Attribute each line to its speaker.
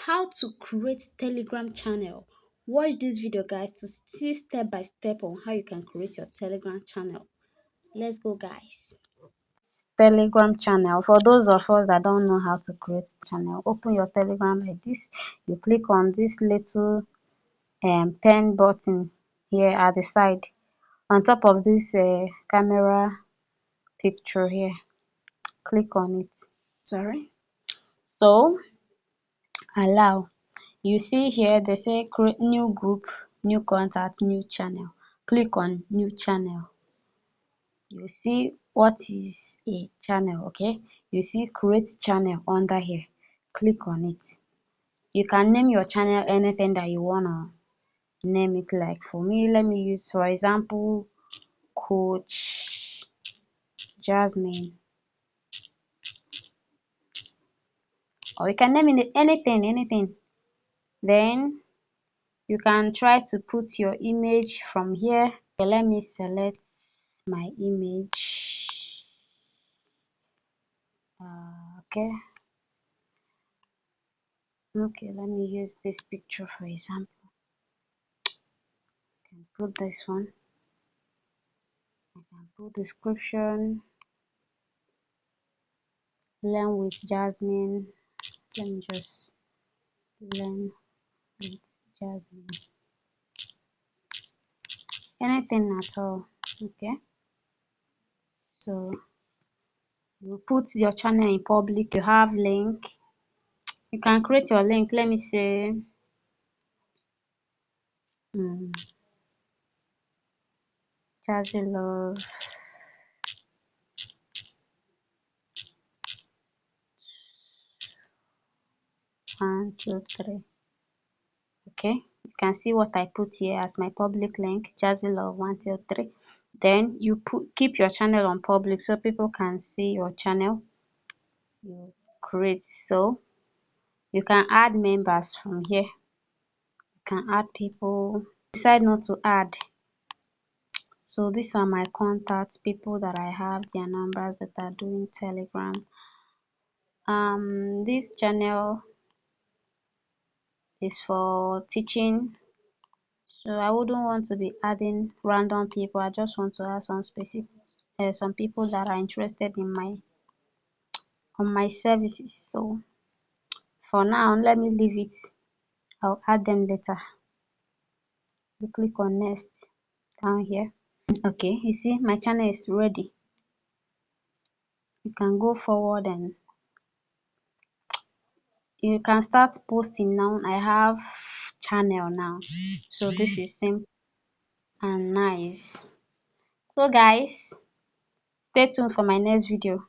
Speaker 1: how to create Telegram channel. Watch this video, guys, to see step by step on how you can create your Telegram channel. Let's go, guys. Telegram channel. For those of us that don't know how to create channel, open your Telegram like this. You click on this little pen button here at the side on top of this camera picture here. Click on it. Sorry. So allow. You see here they say create new group, new contact, new channel. Click on new channel. You see what is a channel, okay? You see create channel under here. Click on it. You can name your channel anything that you wanna name it. Like for me, let me use, for example, Coach Jasmine. Or you can name it anything. Then you can try to put your image from here. Okay, let me select my image. Okay, let me use this picture for example. I can put this one. I can put description. Learn with Jasmine. Let me just learn with Jasmine. Anything at all. Okay, so you put your channel in public. You have link. You can create your link. Let me say Jazzy Love 1, 2, 3. Okay, you can see what I put here as my public link, Jazzy Love 1, 2, 3. Then you keep your channel on public so people can see your channel you create. So you can add members from here. You can add people. Decide not to add. So these are my contacts, people that I have, their numbers that are doing Telegram. This channel is for teaching, so I wouldn't want to be adding random people. I just want to add some specific some people that are interested in my services. So for now, let me leave it. I'll add them later. You click on next down here. Okay, you see my channel is ready. You can go forward and you can start posting now. I have channel now, so this is simple and nice. So guys, stay tuned for my next video.